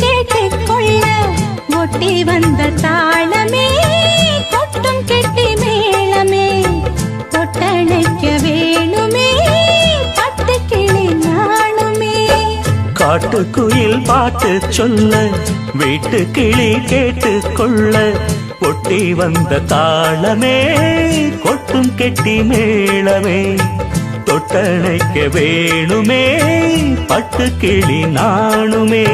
கேட்டுக்கொள்ள ஒட்டி வந்த தாளமே கொட்டும் கெட்டி மேளமே தொட்டணைக்க வேணுமே பட்டு கிளி நாணுமே. காட்டுக்குயில் பாட்டு சொல்ல வீட்டு கிளி கேட்டுக்கொள்ள ஒட்டி வந்த தாளமே கொட்டும் கெட்டி மேளமே தொட்டணைக்க வேணுமே பட்டு கிளி நாணுமே.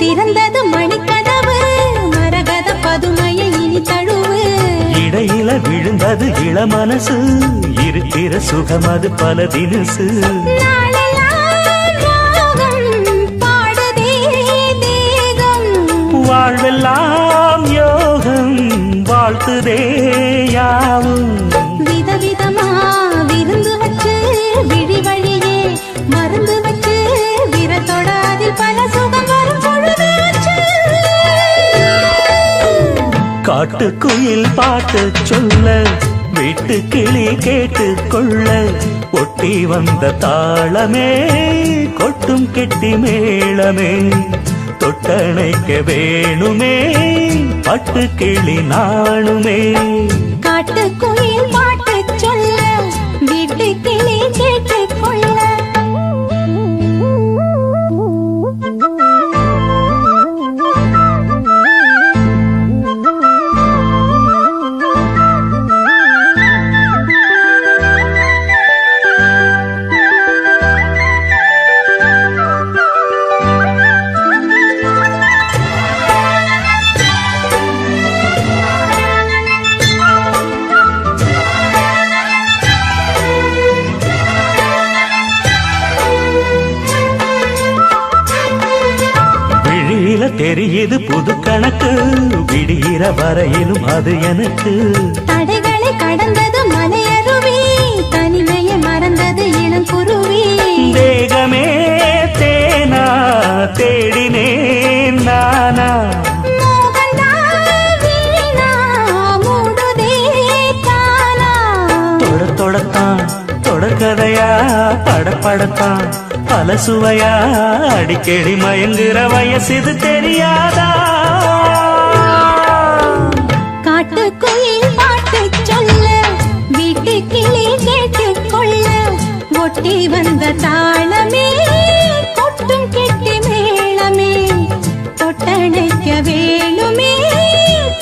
திறந்தது மணிக்கதவு மரகத பதுமையை இனி தழுவு. இடையில விழுந்தது இளமனசு இருக்கிற சுகம் அது பல தினசு. பாடுதே தேகம் வாழ்வெல்லாம் யோகம் வாழ்த்துதே யாவும். விதவிதமா விருந்து வச்சு விழி வழியே மருந்து வச்சு விரத்தோட அதில் பல சுகம் வரும். காட்டுக்குயில் பாட்டு சொல்ல வீட்டு கிளி கேட்டுக்கொள்ள ஒட்டி வந்த தாளமே கொட்டும் கெட்டி மேளமே தொட்டணைக்க வேணுமே பட்டு கிளி நாணுமே. காட்டுக்குயில் பாட்டு சொல்ல வீட்டு கிளி கேட்டுக்கொள்ள தெரியுது புது கணக்கு விடுகிற வரையிலும் அது எனக்கு. தடைகளை கடந்தது மலையருவி தனிமையை மறந்தது இளங்குருவி. தேகமே தேனா தேடினேன் நானா தொடத்தான் தொடர்கதையா படப்படத்தான் பல சுவையா அடிக்கடி மயங்குற வயசு தெரியாதா. காட்டுக்குயில் பாட்டு சொல்ல வீட்டு கிளி கேட்டுக்கொள்ள ஒட்டி வந்த தாளமே கொட்டும் கெட்டி மேளமே தொட்டணைக்க வேணுமே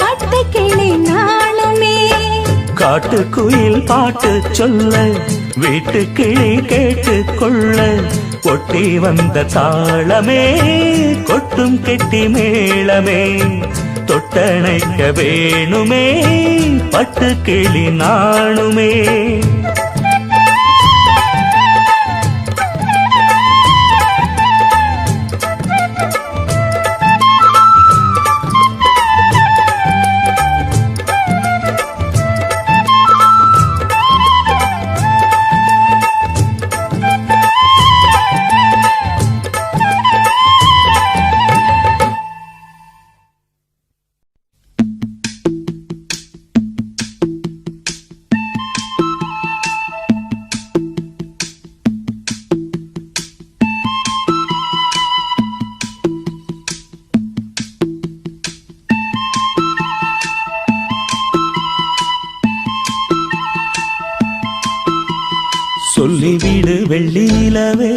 பட்டு கிளி நாணுமே. காட்டுக்குயில் பாட்டு சொல்ல வீட்டு கிளி கேட்டுக்கொள்ள ஒட்டி வந்த தாளமே கொட்டும் கெட்டி மேளமே தொட்டணைக்க வேணுமே பட்டு கிளி நாணுமே. சொல்லிவிடு வெள்ளி நிலவே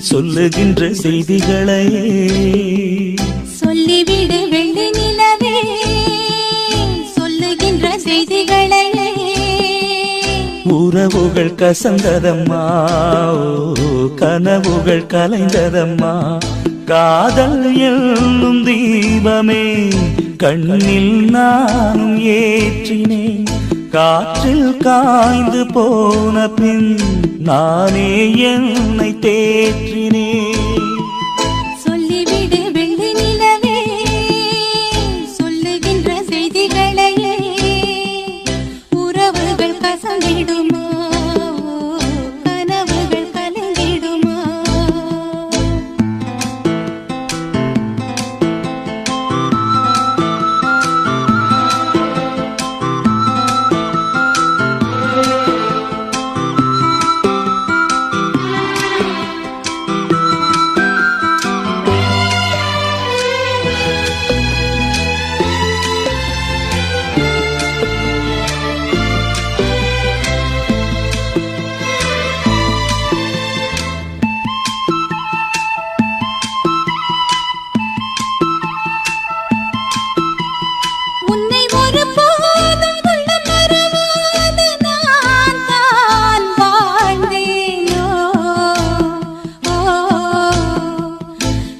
சொல்லுகின்ற செய்திகளை. சொல்லிவிடு வெள்ளி நிலவே சொல்லுகின்ற செய்திகளை. உறவுகள் கசந்ததம்மா கனவுகள் கலைந்ததம்மா காதல் என்னும் தீபமே கண்ணில் நானும் ஏற்றினேன் காற்றில் காய்ந்து போன பின் நானே என்னை தேற்றினேன். சொல்லிவிடு வெள்ளி நிலவே சொல்லுகின்ற செய்திகளையே உறவுகள் கசங்கிடுமா கனவுகள் கலங்கிடுமா உன்னை ஒருபோதும் உள்ளம் மறவாது நான் தான் வாழ்ந்தேனோ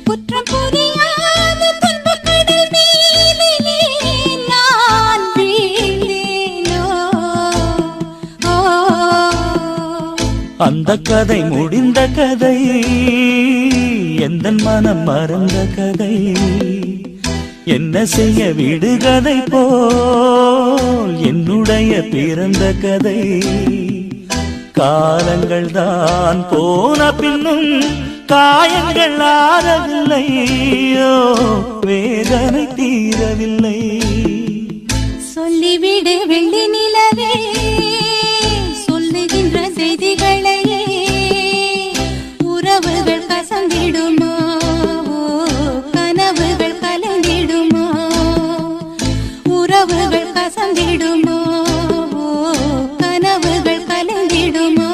குற்றம் புரியாத துன்பக் கடல் மேலே நான் வீழ்ந்தேனோ அந்த கதை முடிந்த கதை, எந்தன் மனம் மறந்த கதை. என்ன செய்ய விடுகதை போல் என்னுடைய பிறந்த கதை. காலங்கள் தான் போன பின்னும் காயங்கள் ஆறவில்லையோ, வேதனை தீரவில்லை. சொல்லிவிடு வெள்ளி நிலவே சொல்லுகின்ற செய்திகளையே உறவுகள் கசந்திடுமா கனவுகள் கலங்கிடுமா உறவுகள் கசந்திடுமா கனவுகள் கலங்கிடுமா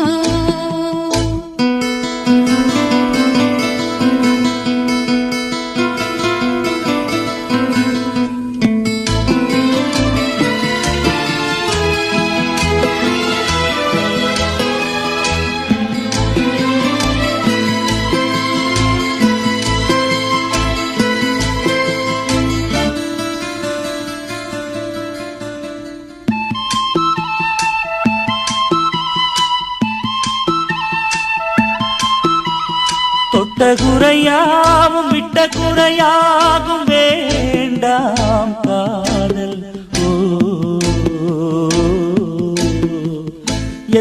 தொட்ட குறையாவும் விட்ட குறையாகும் வேண்டாம் காதல். ஓ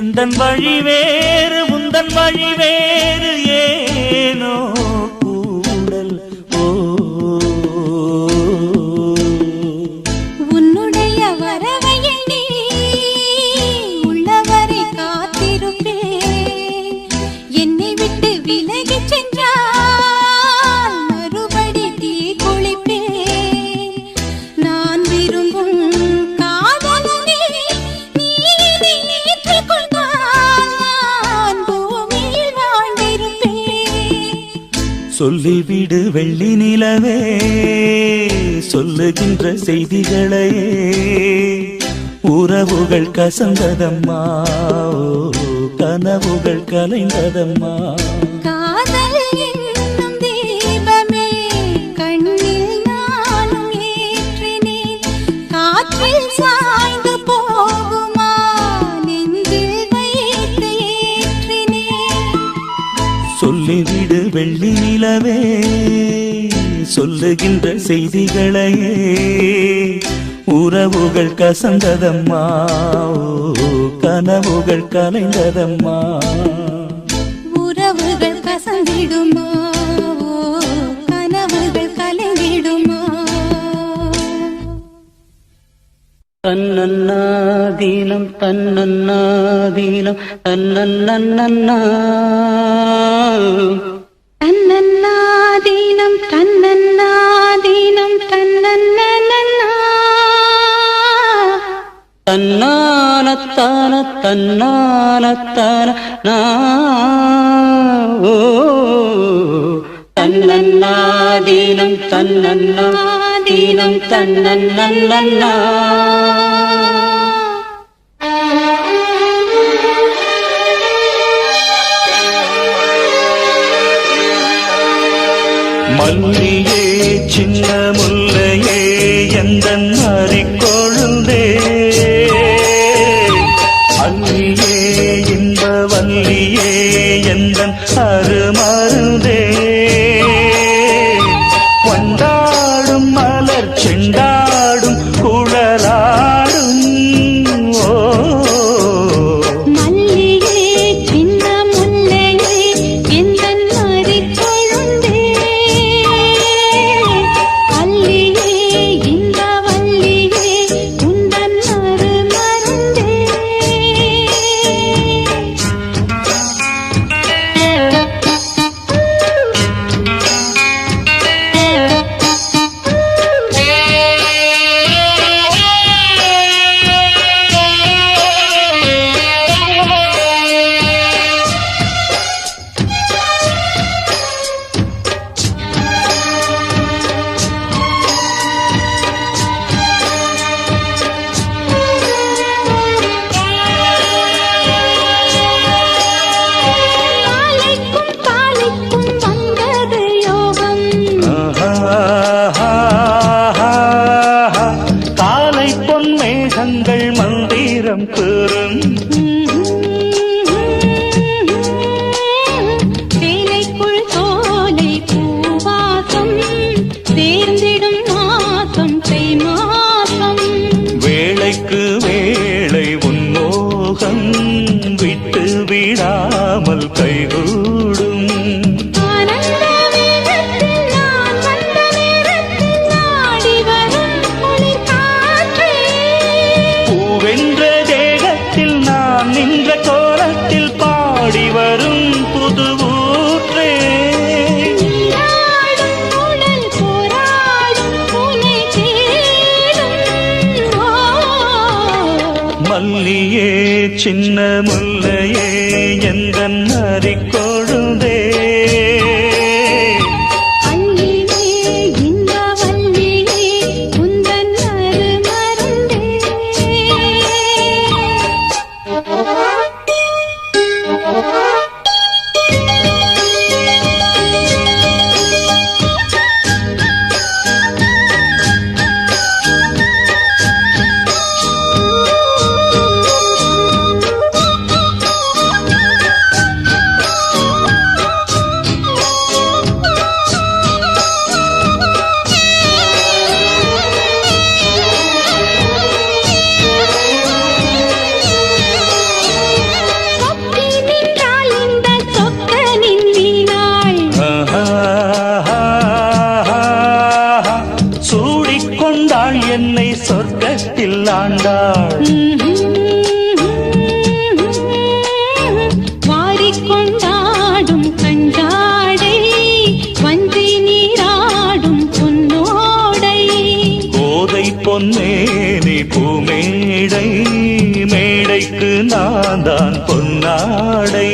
எந்தன் வழி வேறு உந்தன் வழி வேறு ஏனோ கூடல். ஓ உன்னுடைய வரவை எண்ணி உள்ளவரை காத்திருப்பேன். என்னை விட்டு விலகிச் சென்றால் மறுபடி தீ குளிப்பேன். நான் விரும்பும் காதலனே நீ என்னை ஏற்றுக்கொண்டால் நான் பூமியில் வாழ்ந்திருப்பேன். சொல்லிவிடு வெள்ளி நிலவே சொல்லுகின்ற செய்திகளையே உறவுகள் கசந்ததம்மா கனவுகள் கலைந்ததம்மா. காதல் என்னும் தீபமே கண்ணில் நானும் ஏற்றினேன். காற்றில் சாய்ந்து போகுமா நெஞ்சில் வைத்து ஏற்றினேன். சொல்லிவிடு வெள்ளி நிலவே சொல்லுகின்ற செய்திகளையே உறவுகள் கசந்ததம்மா கனவுகள் கலைந்ததம்மா. உறவுகள் கசந்திடுமா கனவுகள் கலங்கிடுமா. தன்னன்னாதீனம் தன்னன்னாதீனம் தன்னன்னன்னா தன்னன்னாதீனம் தன்னன்னாதீனம் தன்னன்னா தன்னானத்தான தன்னானத்தான ஓ தன்னன்னாதீனம் தன்னன்னாதீனம் தன்னன்னா மல்லியே சின்ன முல்லையே எந்தன் மாறிக்கொழுந்தே வள்ளியே எந்தன் அருமருதே வண்டாடும் மலர் செண்டாடும் குழலாடும் ஓ மல்லியே சின்ன முல்லையே எந்தன் மறிக்கொழுந்தே அல்லியே இந்த வள்ளியே உந்தன் அருமருந்தே தாலைக்கும் வந்தது யோகம் காலை பொன் மேகங்கள் மந்திரம் பெறும் வேலைக்குள் சோலை பூவாசம் சேர்ந்திடும் மாசம் தை மாசம் வேளைக்கு வேளை உன்மோகம் விட்டு விடாமல் கைகூடும் ஆனந்த வேகத்தில் நான் வந்த நேரத்தில் நாடி வரும் குளிர் காற்றே பூவென்ற தேகத்தில் நான் நின்ற கோலத்தில் பாடி வரும் புது ஊற்றே நீராடும் உடல் போராடும் உனை தேடும் மல்லியே சின்ன முல்லையே எந்தன் அரிக்கொழுதே அல்லியே இந்த வள்ளியே உந்தன் அருமருந்தே சொக்கி நின்றாள் இந்த சொக்கனின் வீணாள் சூடிக்கொண்டாள் என்னை சொர்க்கத்தில் ஆண்டாள் வாரிக்கொண்டாடும் கஞ்சாடை வஞ்சி நீராடும் பொன்னோடை கோதை பொன்னேனி பூமேடை மேடைக்கு நான் தான் பொன்னாடை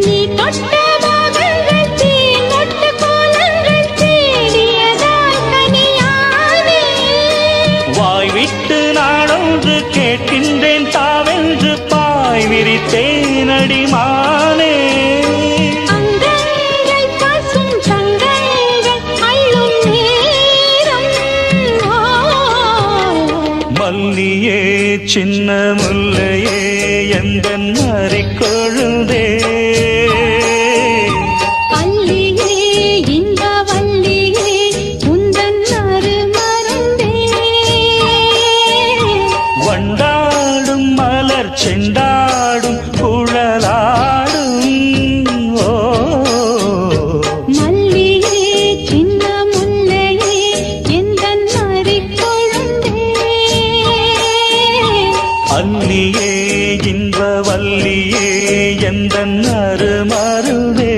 நீ தொட்ட பாகங்கள் தீங்கொட்டு கோலங்கள் தேடியதால் கனியானே வாய் விட்டு நாடொன்று கேட்கின்றேன் தாவென்று பாய் விரித்தேன் அடிமானே அங்கங்கள் பசும் தங்கங்கள் அள்ளும் நேரம் மல்லியே சின்ன முல்லையே எந்தன் அரிக்கொழுதே அல்லியே இந்த வள்ளியே உந்தன் அருமருந்தே வண்டாடும் மலர் செண்டாடும் குழலாடும் ஓ மல்லியே சின்ன முல்லையே எந்தன் மறிக்கொழுந்தே அல்லியே இன்ப வல்லியே எந்தன் அருமருதே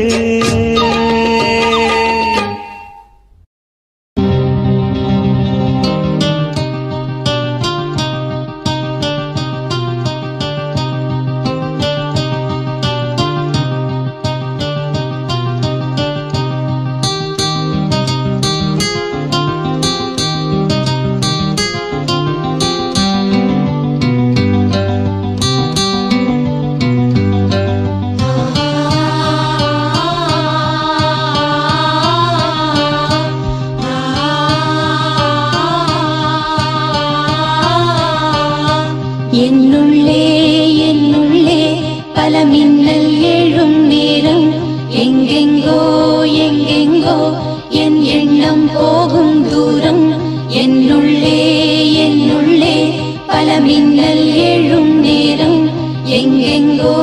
எங்கெங்கோ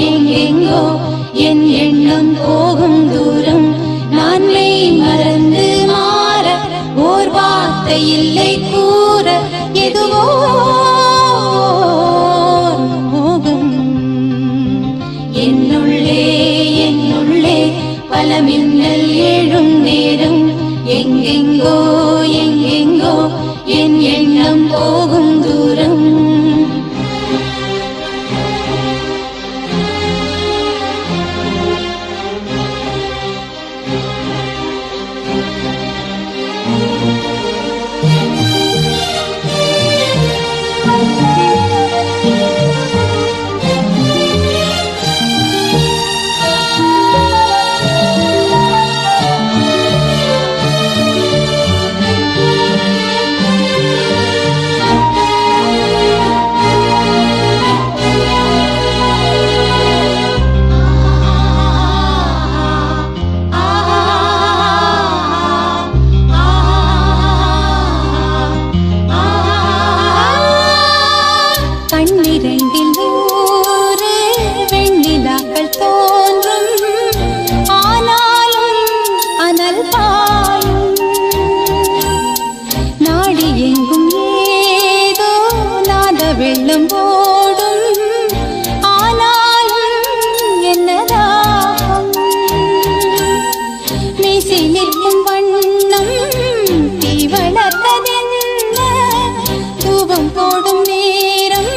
எங்கெங்கோ என் எண்ணம் போகும் தூரம் நான் மெய் மறந்து மாற ஓர் வார்த்தை இல்லை கூற எதுவோ மோகம் என்னுள்ளே என்னுள்ளே பல மின்னல் எழும் நேரம் எங்கெங்கோ எங்கெங்கோ என் எண்ணம் போகும் தூரம் கண்ணிரண்டில் நூறு வெண்ணிலாக்கள் தோன்றும் ஆனாலும் அனல் பாயும் நாடி எங்கும் ஏதோ நாத வெள்ளம் ஓடும் ஆனாலும் என்னதாகும் மீசி நிற்கும் வண்ணம் தீ வளர்த்ததென்ன தூபம் போடும் நேரம்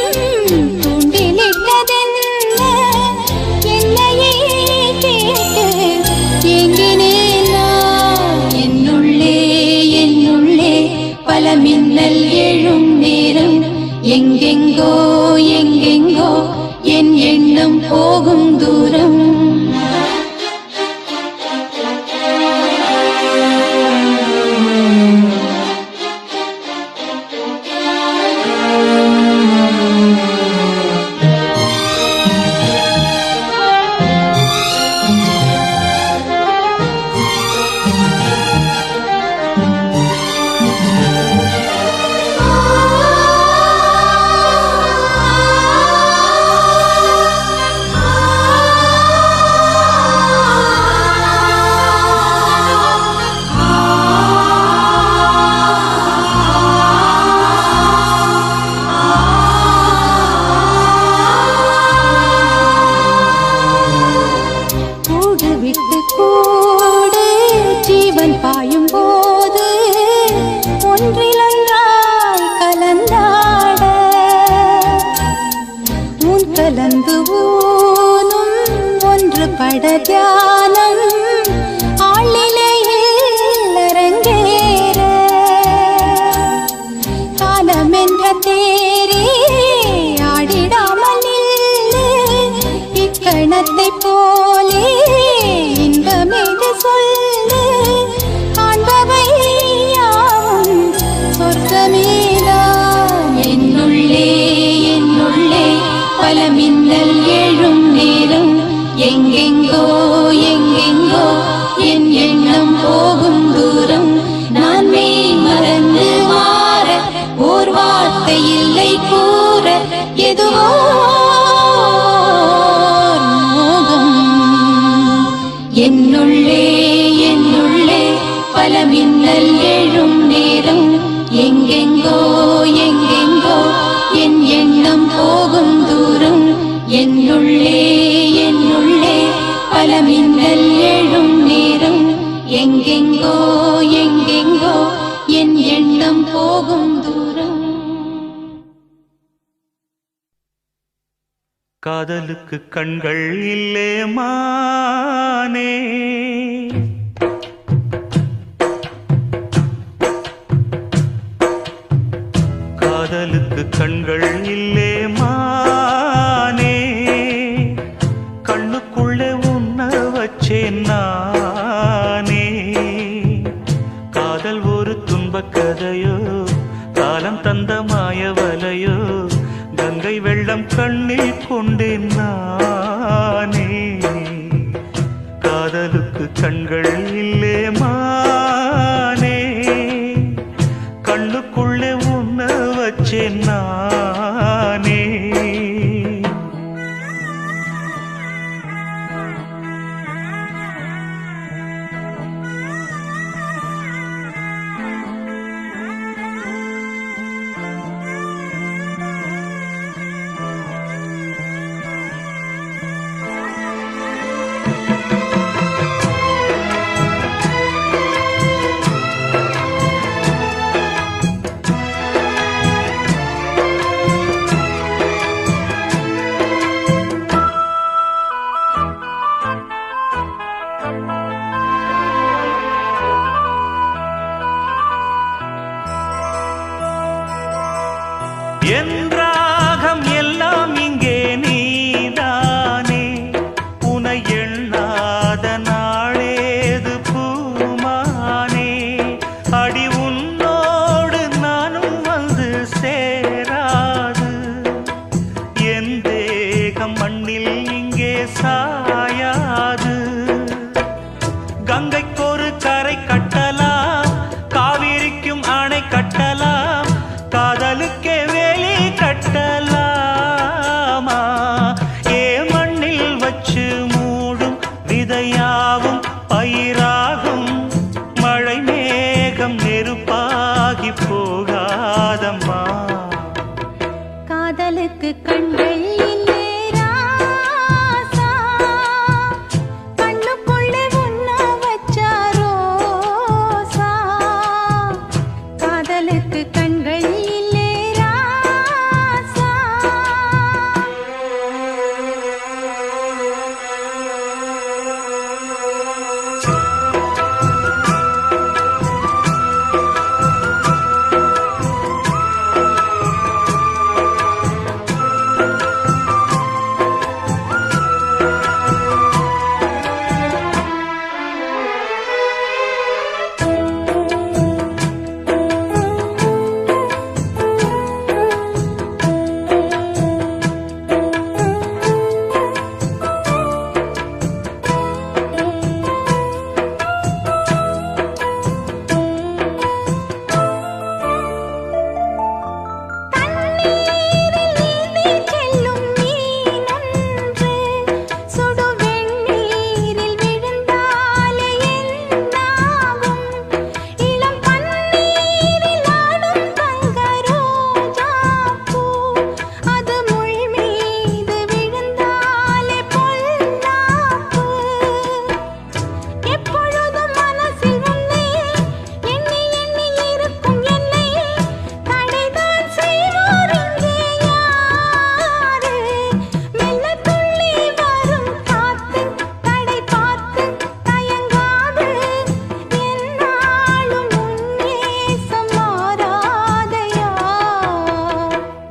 தூண்டிலிட்டதென்ன என்னையே கேட்டு எங்கினேன் நான் என்னுள்ளே என்னுள்ளே பல மின்னல் எழும் நேரம் எங்கெங்கோ எங்கெங்கோ என் எண்ணம் போகும் தூரம் கூடு விட்டு கூடு ஜீவன் பாயும் போது ஒன்றிலொன்றாய் கலந்தாட உன் கலந்து ஊனும் ஒன்று பட தியானம் ஆளிலையில் அரங்கேற காலமென்ற தேரே ஆடிடாமல் நில்லு இக்கணத்தை போலே இன்பமேது சொல்லு காண்பவை யாவும் சொர்க்கமேதான் என்னுள்ளே என்னுள்ளே பல மின்னல் எழும் நேரம் எங்கெங்கோ எங்கெங்கோ என் எண்ணம் போகும் தூரம் நான் மெய் மறந்து மாற ஓர் வார்த்தை இல்லை கூற எதுவோ மோகம் என்னுள்ளே என்னுள்ளே பல மின்னல் எழும் நேரம் எங்கெங்கோ எங்கெங்கோ என் எண்ணம் போகும் தூரம் என்னுள்ளே என்னுள்ளே பல மின்னல் எழும் நேரம் எங்கெங்கோ எங்கெங்கோ என் எண்ணம் போகும் தூரம் காதலுக்கு கண்கள் இல்லே மானே காதலுக்கு கண்கள் இல்லே மானே கண்ணுக்குள்ளே உன்ன வச்சேன் நானே காதல் ஒரு துன்பக் கதையோ காலம் தந்த மாயவலையோ கங்கை வெள்ளம் கண்ணில் கொண்டேன் நானே காதலுக்கு கண்கள் இல்லே மானே கண்ணுக்குள்ளே உன்ன வச்சேன் நானே சாயாது. கங்கைக்கொரு கரை கட்டலாம், காவிரிக்கும் அணை கட்டலாம், காதலுக்கே வேலி கட்டலாமா? ஏ மண்ணில் வச்சு மூடும் விதையாவும் பயிராகும், மழை மேகம் நெருப்பாகி போகாதம்மா. காதலுக்கு கண்கள் இல்லே ராசா, கண்ணுக்குள்ளே உன்ன வச்சா ரோசா. காதலுக்கு கண்கள் இல்லே ராசா.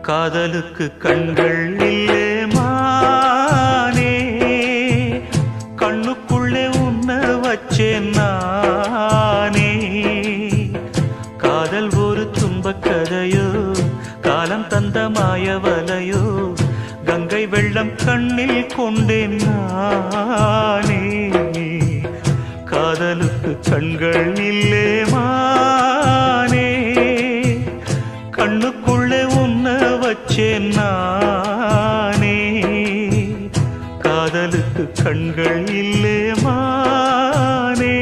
காதலுக்கு கண்கள் இல்லே மானே, கண்ணுக்குள்ளே உன்ன வச்சேன் நானே. காதல் ஒரு துன்பக் கதையோ, காலம் தந்த மாயவலையோ, கங்கை வெள்ளம் கண்ணில் கொண்டேன் நானே. காதலுக்கு கண்கள் இல்லே மானே, கண்ணுக்குள்ளே உன்ன வச்சேன் நானே. காதலுக்கு கண்கள் இல்லே மானே.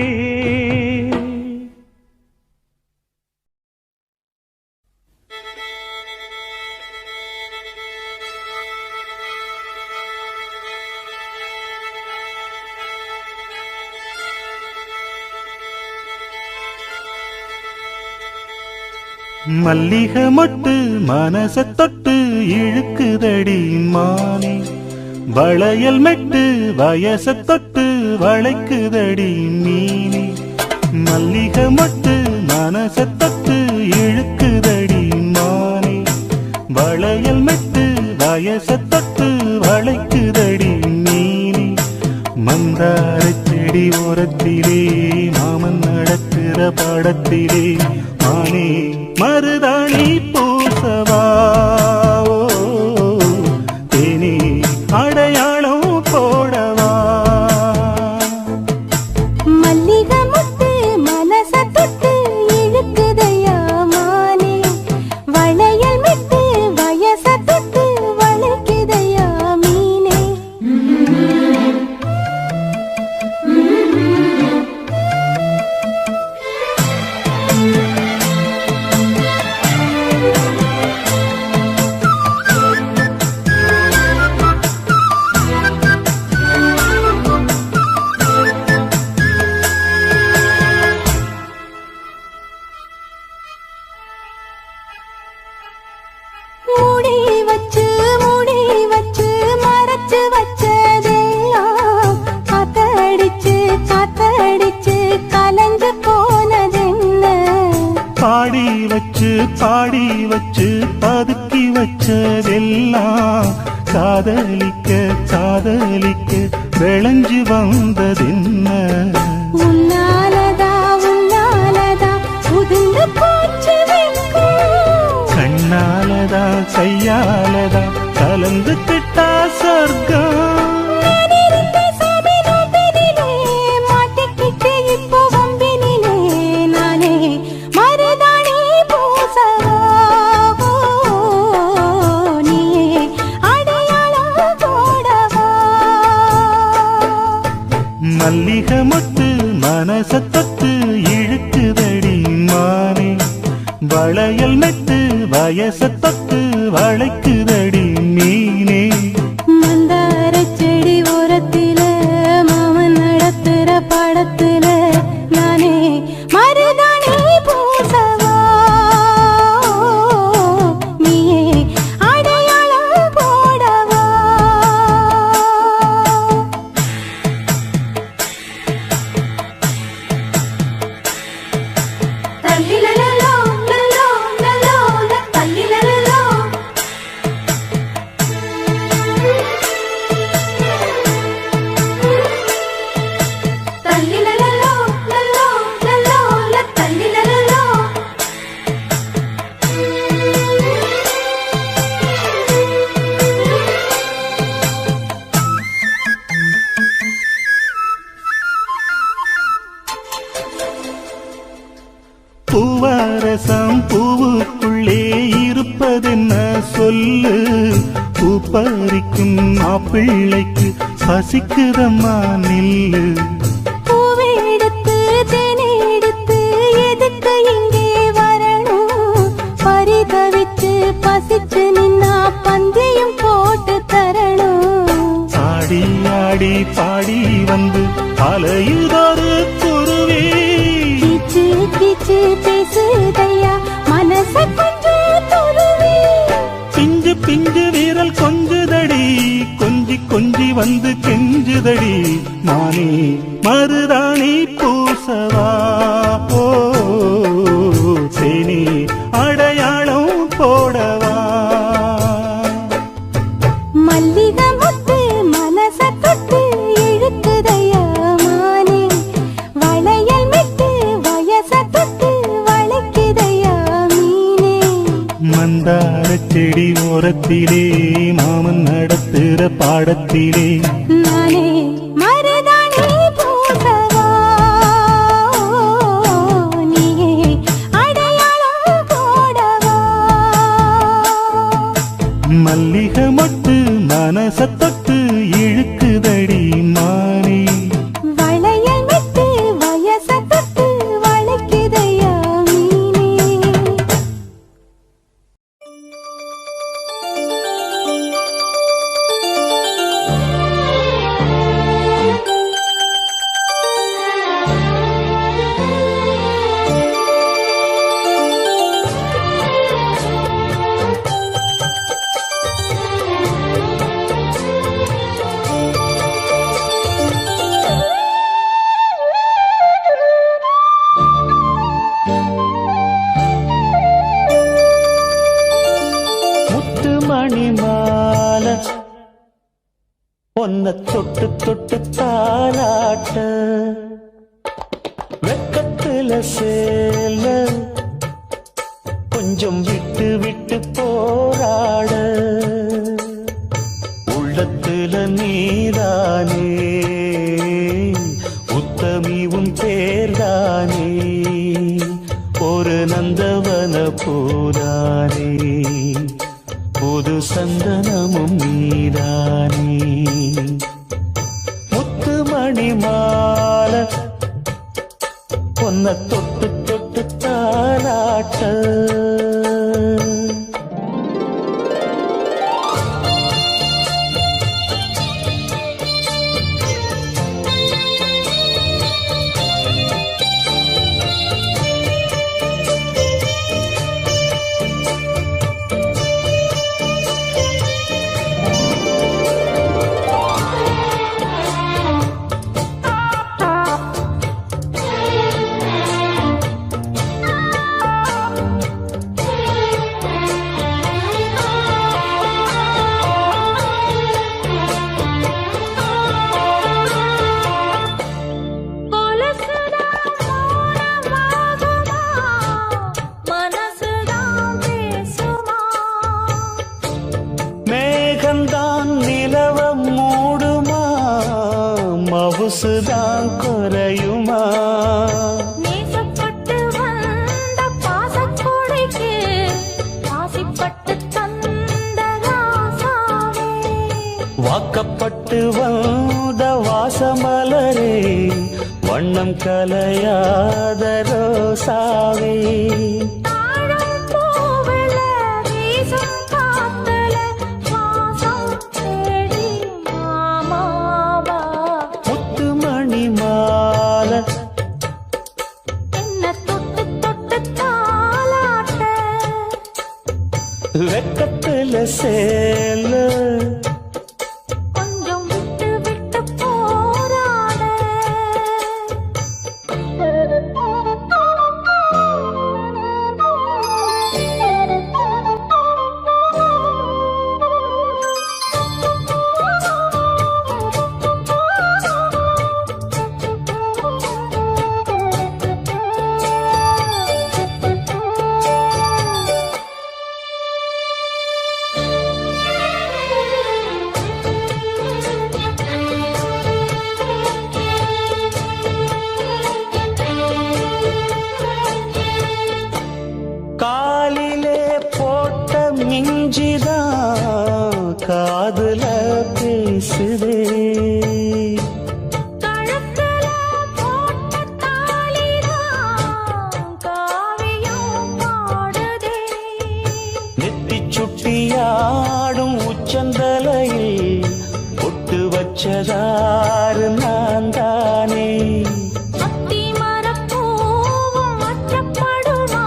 மல்லிகை மொட்டு மனச தொட்டு இழுக்குதடி மானே, வளையல் மெட்டு வயச தொட்டு வளைக்குதடி மீனே. மல்லிகை மொட்டு மனச தொட்டு இழுக்குதடி மானே, வளையல் மெட்டு வயச தொட்டு வளைக்குதடி மீனே. மந்தார செடி ஓரத்திலே மாமன் நடக்கிற படத்திலே மானே மருதாணி பூசவா, தேனி அடையாளம் போடவா. மல்லிகை முட்டு மனச தொட்டு இழுக்குதையா மானே, வளையல் மிட்டு வயச தொட்டு வளைக்குதையா மீனே. பாடி வச்சு பதுக்கி வச்சதெல்லாம் காதலிக்க காதலிக்க விளைஞ்சு வந்ததென்ன. உன்னாலதா உதிர்ந்து போச்சு கண்ணாலதா கையாலதா கலந்துக்கிட்டா சொர்க்கம். மல்லிகை மொட்டு மனச தொட்டு இழுக்குதடி மானே வளையல் மெட்டு வயச தொட்டு வளைக்குதடி மீனே மந்தார செடி ஓரத்தில மாமன் நடத்துற படத்துல நானே மருதாணி பூசவா நீயே அடையாளம் போடவா தல்லிலலலோ லலோ லலோ தல்லிலலலோ தல்லிலலலோ லலோ லலோ தல்லிலலலோ பூவரசம் பூவுக்குள்ளே இருப்பதென்ன சொல்லு பூ பறிக்கும் மாப்பிள்ளைக்கு பசிக்குதம்மா நில்லு பூவெடுத்து தேனெடுத்து எதுக்கு இங்கே வரணும் பரிதவிச்சு பசிச்சு நின்னா பந்தியும் போட்டு தரணும் ஆடி ஆடி பாடி வந்து அலையுதொரு குருவி கீச்சு கீச்சு பேசுதையா மனச கொஞ்சம் துருவி பிஞ்சு பிஞ்சு வீரல் கொஞ்சுதடி கொஞ்சி கொஞ்சி வந்து கெஞ்சுதடி மானே மருதாணி பூசவா ஓ சேனி அடையாளம் போடவா மல்லிகை முத்து மனச தொட்டு இழுக்குதையா மானே வளையல் மெட்டு வயச தொட்டு வளைக்குதையா மீனே மந்தார செடி ஓரத்திலே மாமன் நடத்துற பாடத்திலே நானே மருதாணி பூசவா நீயே அடையாளம் போடவா மல்லிகை மொட்டு மனச தொட்டு இழுக்குதடி மானே வளையல் மெட்டு வயச தொட்டு வளைக்குதையா மீனே முத்து மணி மாலை பொன்ன தொட்டு தொட்டு தாலாட்ட வெக்கத்துல சேல கொஞ்சம் விட்டு விட்டு போராட உள்ளத்துல நீதானே உத்தமி உன் பேர்தானே ஒரு நந்தவன பூதானே புது சந்தனமும் நீதானே முத்து மணி மாலை பொன்ன தொட்டு தொட்டு தாலாட்ட மவுசுதான் குறையுமா நேசப்பட்டு வந்த பாசக்கொடைக்கு ஆசைப்பட்டு தந்த ராசாவே வாக்கப்பட்டு வந்த அமுத வாசமலரே வண்ணம் கலையாத ரோசாவே தாழம் பூவுல வீசும் காத்துல வாசம் தேடி மாமாவா முத்துமணி மாலை என்ன தொட்டு தொட்டு தாலாட்ட வெக்கத்துல சேல கொஞ்சம் விட்டு விட்டு போராட காலிலே போட்ட மிஞ்சிதான் காதுல பேசுதே கழுத்துல போட்ட தாலிதான் காவியம் பாடுதே நெத்தி சுட்டியாடும் உச்சந்தலையில் பொட்டு வச்சதாறு நான் தானே அத்தி மரப்பூவும் அச்சப்படுமா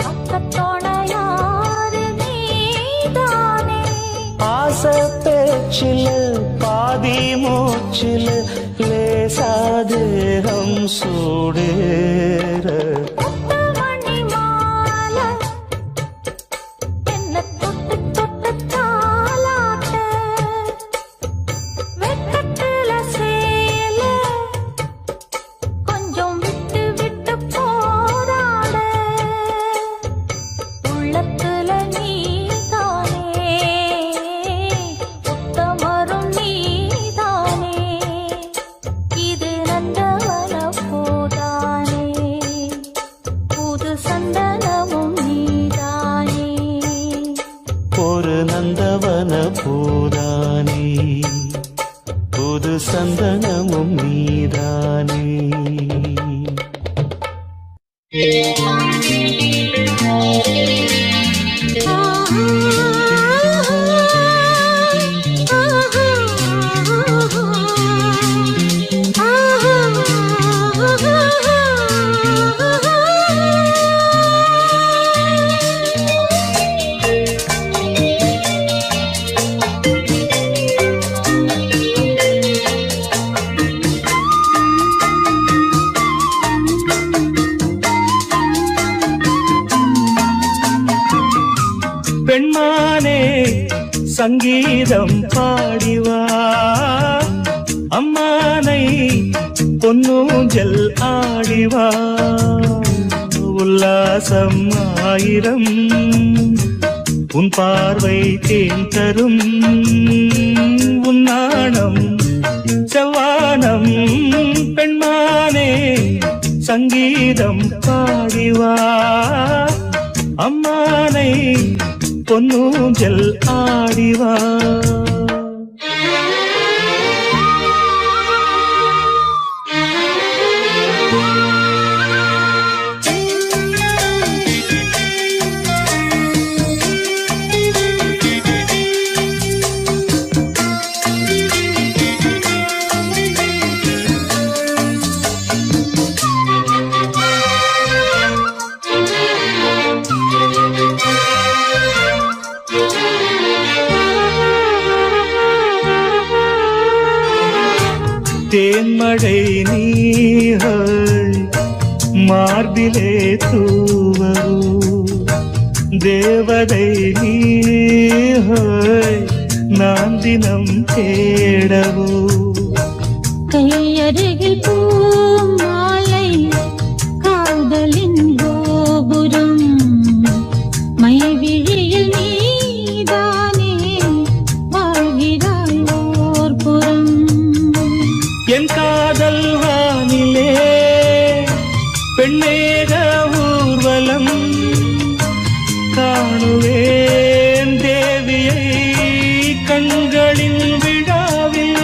அக்கத்தோட யாரு நீதானே ஆசை பேச்சில் பாதி மூச்சில் லேசாதேகம் சூடேற முத்துமணி மாலை என்ன தொட்டு தொட்டு தாலாட்ட வெக்கத்துல சேல கொஞ்சம் விட்டு விட்டு போராட உள்ளத்துல நீதானே உத்தமரும் நீதானே இது நந்தவன பூதானே புது சந்தனமும் நீதானே ஒரு நந்தவன பூதானே புது சந்தனமும் நீதானே பெண்மானே சங்கீதம் பாடிவா அம்மானை பொன்னூஞ்சல் ஆடிவா உல்லாசம் ஆயிரம் உன் பார்வை தேன் தரும் உன் நாணம் செவ்வானம் பெண்மானே சங்கீதம் பாடிவா அம்மானை பொன்னூஞ்சல் ஆடிவா தேன்மழை நீர் மார்பிலே தூவரோ தேவதை நீர் நான் தினம் தேடவோ கையருகில் பூ மாலை காதலின் கோபுரம் மைவிழியில் நீதானே வாழ்கிறாய் ஓர் புறம் என் காதல் வானிலே பெண்ணேக ஊர்வலம் காணுவேன் தேவியை கண்களின் விழாவில்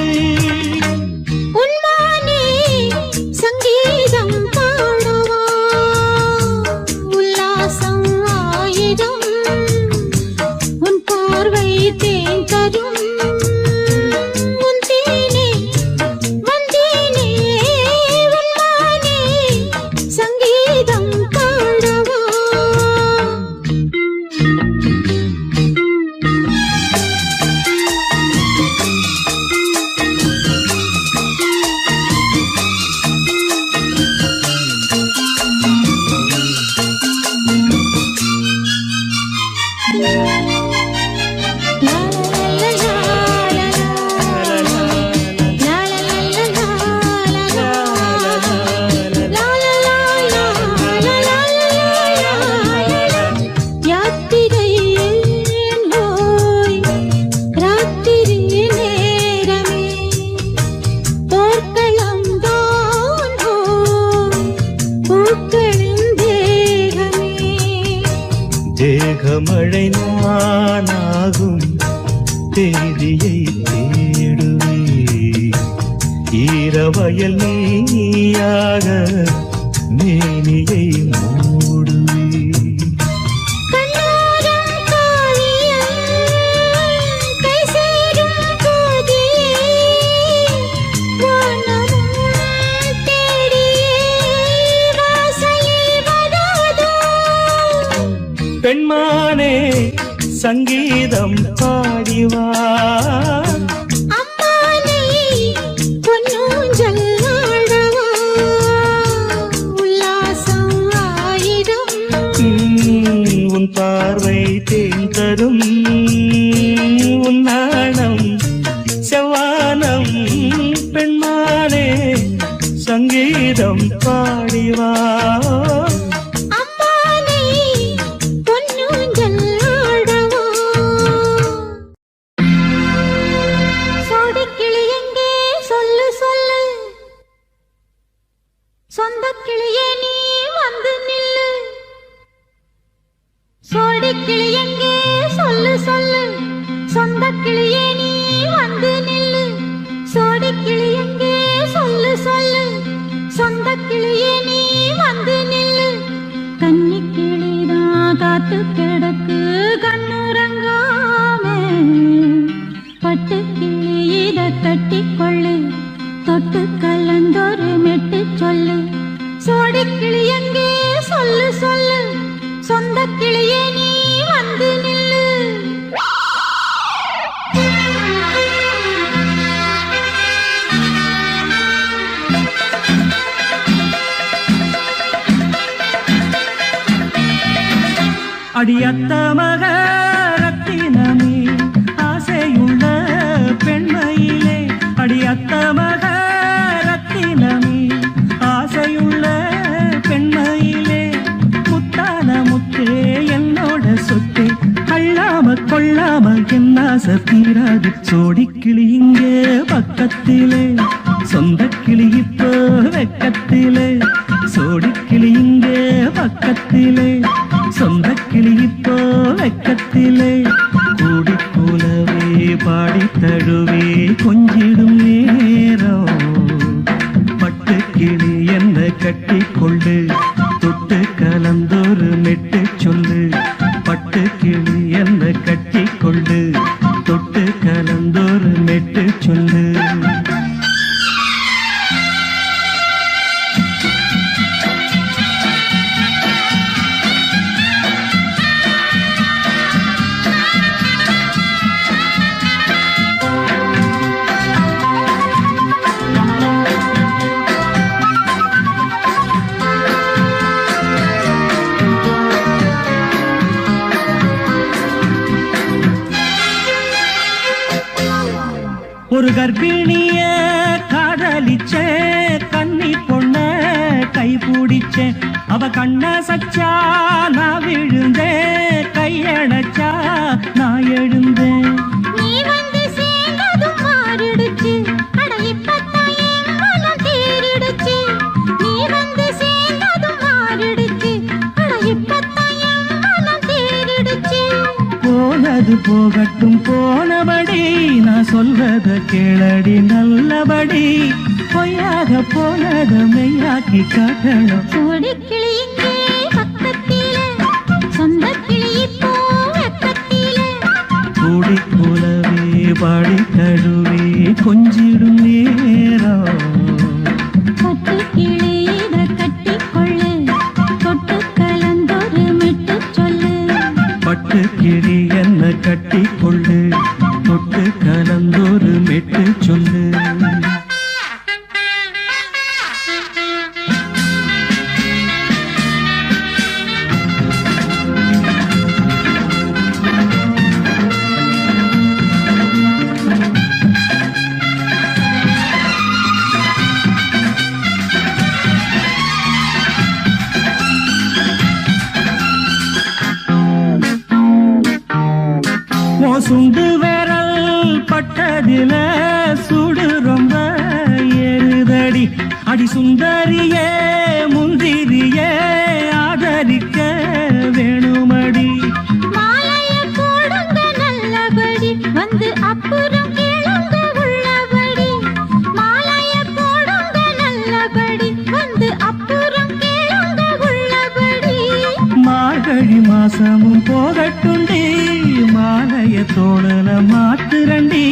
மழை நானாகும் தேதியை தேடுவே ஈரவயல் நீயாக மேனியை மூடுவே கண்ணோரம் காவியம் கை சேரும் போதியே வானமும் தேடியே வாசலில் வராதோ பெண்மானே சங்கீதம் பாடிவா அம்மானை பொன்னூஞ்சல் ஆடவா உல்லாசம் ஆயிரம் உன் பார்வை தேன் தரும் உன் நாணம் செவ்வானம் பெண்மானே சங்கீதம் பாடிவா அம்மானை பொன்னூஞ்சல் ஆடவா சோடிக்கிளி எங்கே சொல்லு சொல்லு சொந்தக் கிளியே நீ வந்து நில்லு சோடிக்கிளி எங்கே சொல்லு சொல்லு சொந்தக் கிளியே நீ வந்து நில்லு சோடிக்கிளி எங்கே சொல்லு சொல்லு சொந்தக் கிளியே நீ வந்து நில்லு கன்னி கிளிதான் காத்து கிடக்கு கண்ணுறங்காம பட்டு கிளி இத கட்டிக்கொள்ளு தொட்டு கலந்தொரு மெட்டு சொல்லு சோடிக்கிளி எங்கே சொல்லு சொல்லு சொந்தக் கிளியே நீ வந்து நில்லு அடியத்த மக ரத்தினமே ஆசையுள்ள பெண்மையிலே அடியத்த மக ரத்தினமே ஆசையுள்ள பெண்மையிலே முத்தான முத்தே என்னோட சொத்தே அள்ளாம கொள்ளாம என்ன தீராது சோடிக்கிளி இங்கே பக்கத்திலே சொந்தக் கிளி இப்போ வெக்கத்திலே சோடிக்கிளி இங்கே பக்கத்திலே சொந்தக் கிளி இப்போ வெக்கத்திலே கூடிக்கூலவே பாடி தழுவே கொஞ்சிடும் நேரம் பட்டு கிளி என்ன கட்டிக்கொண்டு தொட்டு கலந்தொரு மெட்டு சொல்லு பட்டு கிளி என்ன கட்டிக்கொண்டு தொட்டு கலந்தொரு மெட்டு சொல்லு ஒரு கர்ப்பிணிய காதலிச்ச கன்னி பொண்ண கை பிடிச்ச அவ கண்ண சச்சா நான் விழுந்தேன் கையடைச்சா நான் எழுந்தேன் நீ வந்து சேர்ந்ததும் மாறிடுச்சு அட இப்பத்தான் என் மனம் தேறிடுச்சு நீ வந்து சேர்ந்ததும் மாறிடுச்சு அட இப்பத்தான் என் மனம் தேறிடுச்சு போனது போகட்டும் போனபடி நான் சொல்றத கேளடி நல்லபடி பொய்யாக போனத மெய்யாக்கி காட்டணும் சோடிக்கிளி இங்கே பக்கத்திலே சொந்தக் கிளி இப்போ வெக்கத்திலே கூடி கூலவே பாடி தழுவே கொஞ்சிடும் நேரம் பட்டு கிளி இத கட்டிக்கொள்ளு தொட்டு கலந்தொரு மெட்டு சொல்லு பட்டு கிளி என்ன கட்டிக்கொள்ளு தொட்டு கலந்தொரு மெட்டு சொல்லு சுண்டு விரல் பட்டதில சுடு ரொம்ப ஏறுதடி அடி சுந்தரியே முந்திரியே ஆதரிக்க வேணுமடி மாலை தோழல மாத்துரண்டி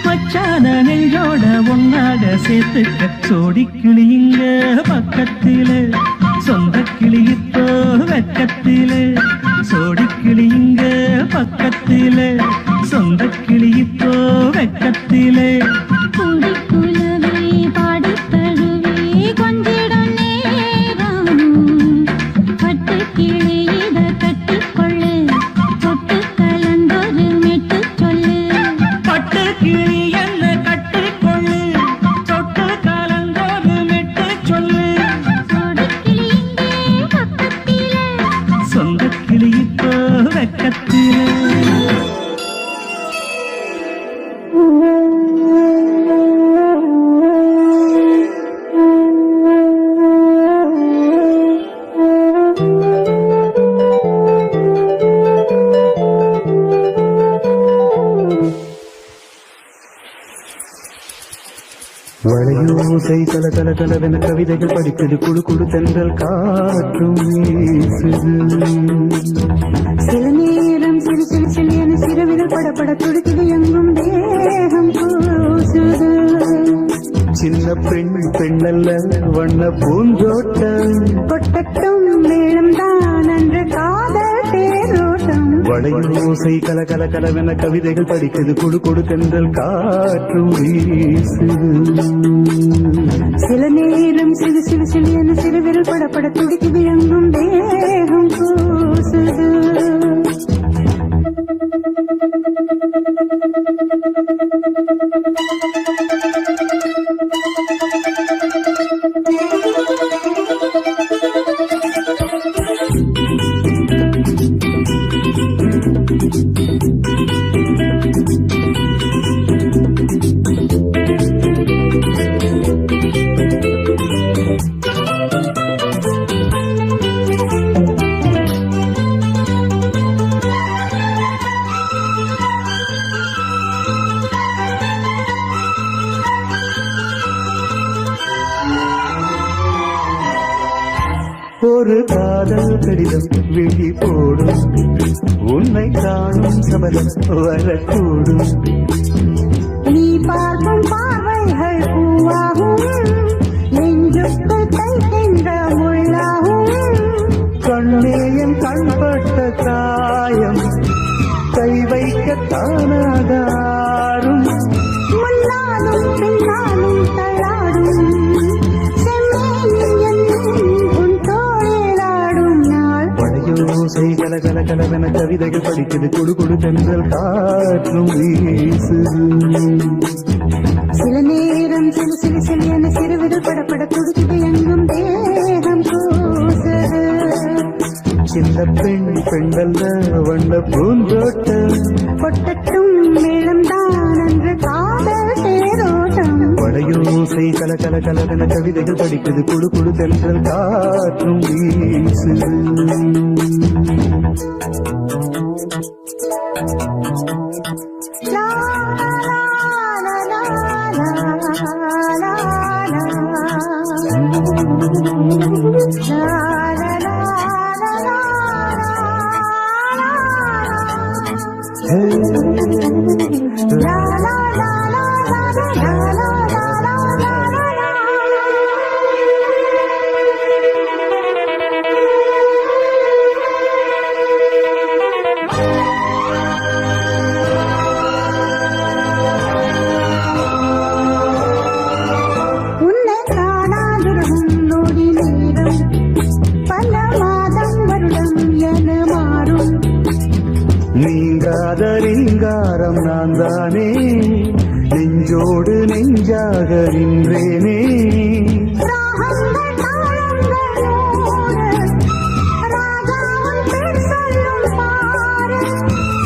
மச்சான நெஞ்சோட ஒன்னாக சேர்த்துக்க சோடி கிளிங்க பக்கத்தில சொந்த கிளி இப்போ வெக்கத்தில சோடி கிளிங்க பக்கத்தில சொந்த கிளி இப்போ வெக்கத்தில குடிக்குலவே பாடித் தழுவி கொஞ்சிடும் நேரம். பட்டுக் கிளி இத கட்டிக்கொள்ளு, தொட்டு கலந்தொரு மெட்டுச் சொல்லு. பட்டு கிளி என்ன கட்டிக்கொள்ளு தொட்டு கலந்தோடு மெட்டு சொல்லு சோடிக் கிளி இங்கே பக்கத்திலே, சொந்த கிளி இப்போ வெக்கத்திலே வளையோசை கல கல கலவென கவிதைகள் படிக்குது குழு குழு தென்றல் காற்றும் வீசுது. சில நேரம் சிறு சிறு சிறியன சிறுவிரல் படபட துடிக்குது, எங்கும் தேகம் கூசுது. சின்ன பெண் பெண்ணல்ல வண்ண பூந்தோட்டம் கொட்டட்டும் மேளம் தான் அன்று காதல் தேரோட்டம். வளையோசை கல கல கலவென கவிதைகள் படிக்குது குழு குழு தென்றல் காற்றும் வீசுது. சில நேரம் சிறு சிறு சிறியன சிறுவிரல் படபட துடிக்குது, எங்கும் தேகம் கூசுது. ஒரு காதல் கடிதம் விழி போடும், உன்னை காணும் சபலம் வரக்கூடும். நீ பார்க்கும் பார்வைகள் பூவாகும், நெஞ்சுக்குள் தைக்கின்ற முள்ளாகும். கண்ணேயம் கண்பட்ட காயம் கை வைக்க தானாதாரும். முன்னாலும் பின்னாலும் தள்ளாடும், செம்மேனில் என்னும் உன் தோளிலாடும் நாள். வளையோசை கல கல கலவென கவிதைகள் படிக்குது குழு குழு தென்றல் காற்றும் வீசுது. சில நேரம் சிறு சிறு சிறியன சிறுவிரல் படபட துடிக்குது, எங்கும் தேகம் கூசுது. சின்ன பெண் பெண்ணல்ல வண்ண பூந்தோட்டம் கொட்டட்டும் மேளம் தான் அன்று காதல் தேரோட்டம். வளையோசை கல கல கலவென கவிதைகள் படிக்குது குழு குழு தென்றல் காற்றும் வீசுது. லா, லா, லா, லா, லா, லா, லா, லா. லா, லா, லா, லா, லா, ஹே, லா, லா, லா, லா, லா, லா, லா, லா, லா, லா, லா. உன்னை காணாதிருக்கும் நொடி நேரம் பல மாதம் வருடம் என மாறும். நீங்காத ரீங்காரம் நான் தானே, நெஞ்சோடு நெஞ்சாக நின்றேனே. ராகங்கள் தாளங்களோடு ராஜாவும் பேர் சொல்லும் பாரு.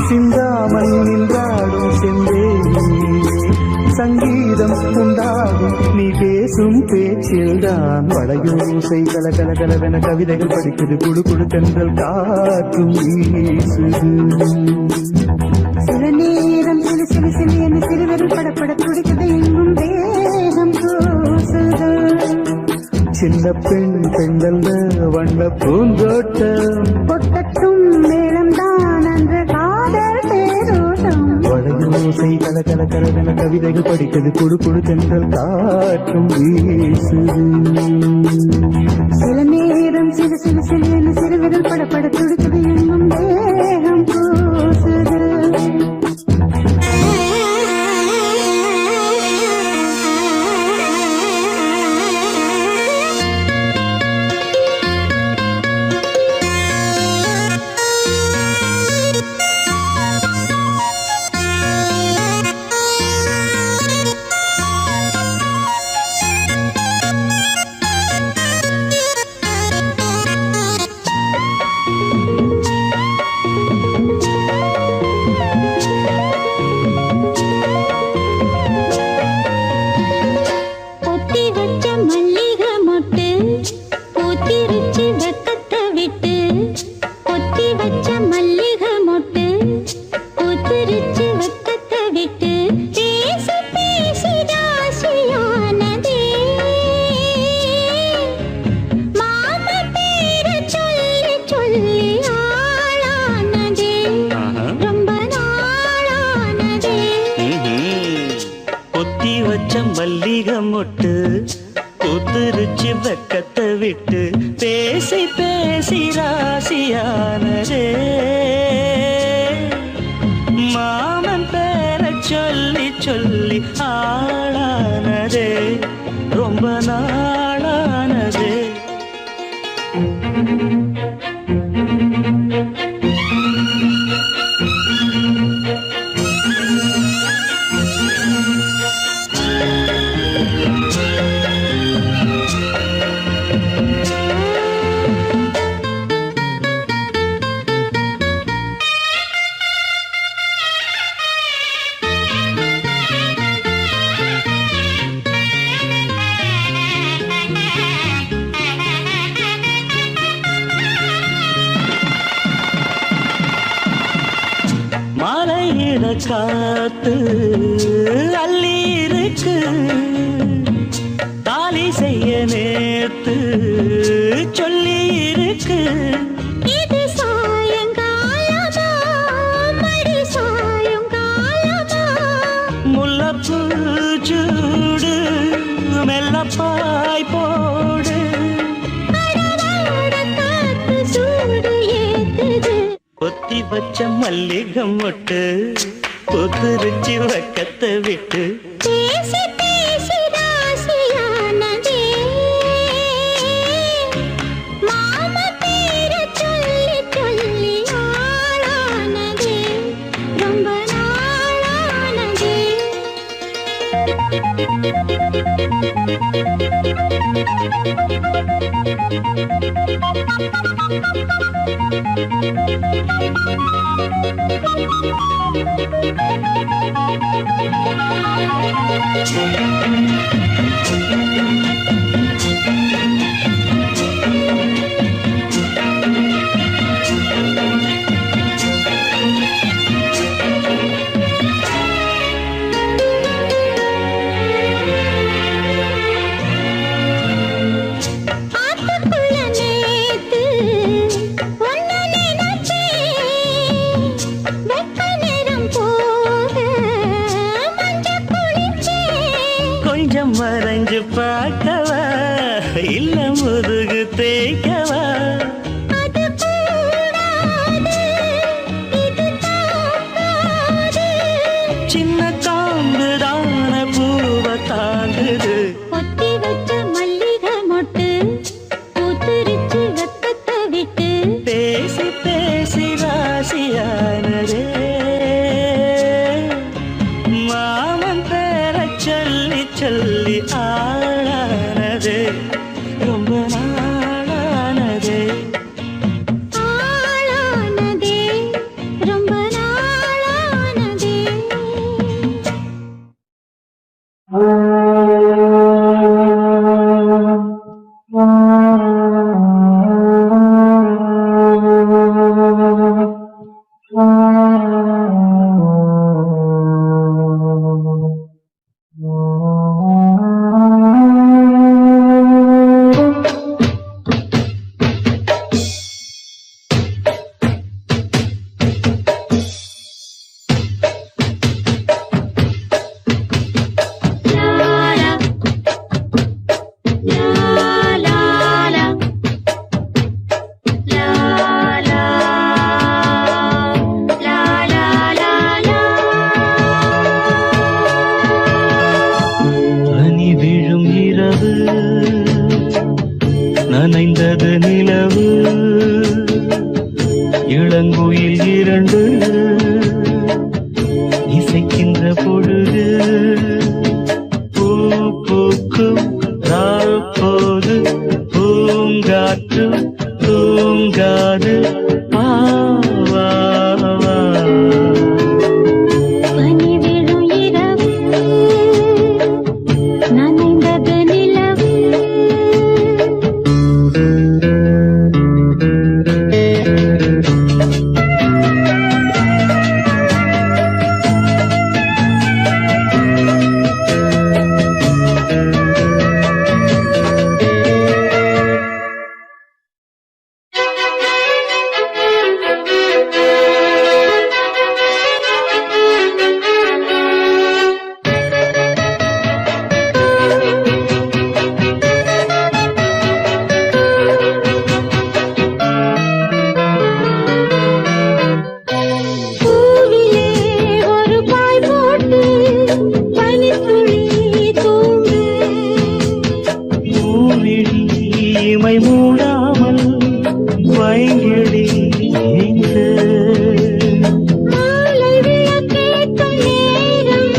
சிந்தாமல் நின்றாடும் செந்தேனே, சங்கீதம் உண்டாகும் நீ பேசும் பேச்சில்தான். வளையோசை கல கல கலவென கவிதைகள் படிக்குது குழு குழு தென்றல் காற்றும் வீசுது. சில நேரம் சிறு சிறு சிறியன சிறுவிரல் படபட துடிக்குது, எங்கும் தேகம் கூசுது. சின்ன பெண் பெண்ணல்ல வண்ண பூந்தோட்டம் கொட்டட்டும் மேளம் தான் அன்று காதல் தேரோட்டம். கல கலவென கவிதைகள் படிக்கிறது குடு குடு தென்றல் காற்றும் வீசுது சில நேரம் சிறு சிறு சிறு சிறுவிரல் படப்பட துடிக்குது என்னும் தேகம் கூசுது மல்லிகை மொட்டு பூத்திருச்சு வெக்கத்தை விட்டு பேசி பேசி ராசியானதே மாமன் பேரை சொல்லி சொல்லி ஆளானதே ரொம்ப நாளானதே மாலையில காத்து அள்ளி இருக்கு தாலி செய்ய நேத்து சொல்லி இருக்கு இது சாயங்காலமா மடி சாயங்காலமா முல்லப்பூ சூடு மெல்லப்பாய் போடு அடவாட காத்து சூடு ஏத்துது கொத்தி வச்ச மல்லிகை மொட்டு பூத்திருச்சு வெக்கத்தை விட்டு பேசி பேசி ராசியானதே மாம பேரை சொல்லி சொல்லி ஆளானதே ரொம்ப நாளானதே ஆத்துக்குள்ள நேத்து ஒன்னு நினைச்சேன் வெக்க நேரம் போக மஞ்ச குளிச்சேன் கொஞ்சம் மறைஞ்சு பார்க்கவா இல்ல முதுகு தேய்க்கவா அது கூடாது இது தாக்காது சின்ன காம்பு தான பூவை தாங்குது கொத்தி வச்ச மல்லிகை மொட்டு பூத்திருச்சு வெக்கத்தை விட்டு பேசி பேசி ராசியானதே மாமன் பேரை சொல்லி சொல்லி ஆளானதே ரொம்ப நாளானதே ஆளானதே ரொம்ப நாளானதே இரவு நனைந்தது நிலவு இளங்குயில் இரண்டு இசைக்கின்ற பொழுது பூ பூக்கும் ராப்போது பூங்காற்று தூங்காது வா வா வா. பனி விழும் இரவு நனைந்தது நிலவு. பூவிலே ஒரு பாய் போட்டு பனித்துளி தூங்கு. பூவிழி இமை மூடாமல் வைங்கிழி எங்கு மாலை விளக்கேற்றும் நேரம்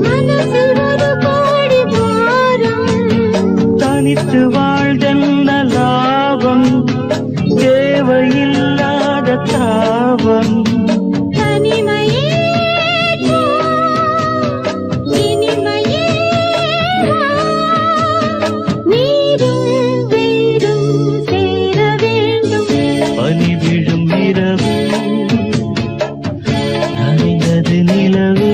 மனசில் ஒரு கோடி பாரம். தனித்து வாழ்தென்ன லாபம் தேவையில்லாத தாபம் தனிமையே போ, இனிமையே வா. நீரும் வேரும் சேர வேண்டும். பனி விழும் இரவு நனைந்தது நிலவு.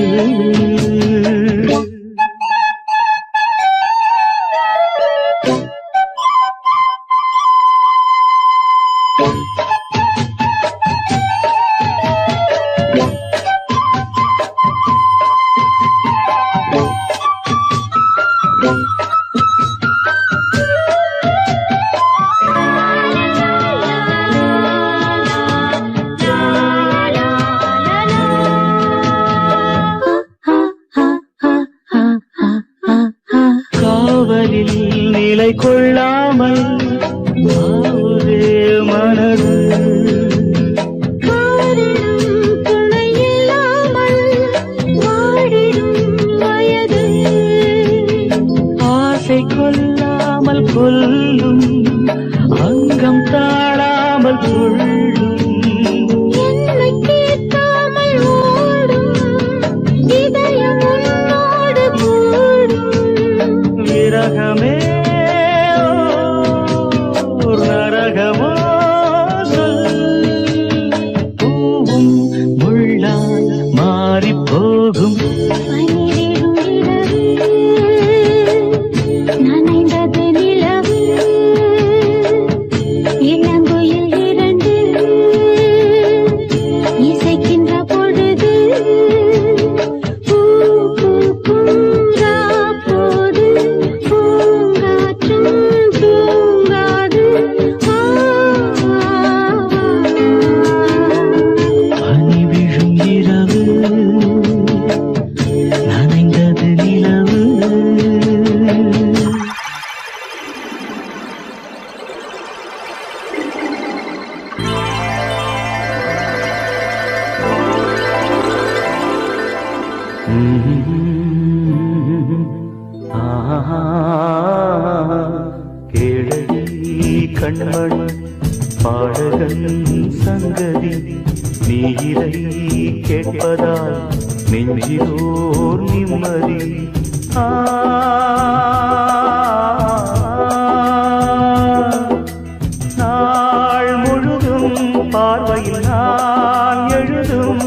காவலில் நிலை கொள்ளாமல் ஆவுதே மனது காரணம் துணையில்லாமல் வாடிடும் வயது. ஆசை கொல்லாமல் கொல்லும் அங்கம் தாழாமல் கொள்ளும் என்னை கேட்காமல் ஓடும் இதயம் உன்னோடு கூடும். விரகமே ஓர் நரகமோ சொல். பூவும் முள்ளால் மாறிப் போகும் பனி விழும் இரவு நனைந்தது நிலவு. இளங்குயில் இரண்டு இசைக்கின்ற பொழுது பூ பூக்கும் ராப்போது பூங்காற்றும் தூங்காது வா வா வா. பனி விழும் இரவு நனைந்தது நிலவு. கேளடி கண்மணி பாடகன் சங்கதி நீ இதை கேட்பதால் நெஞ்சிலோர் நிம்மதி. நாள் முழுதும் பார்வையில் நான் எழுதும்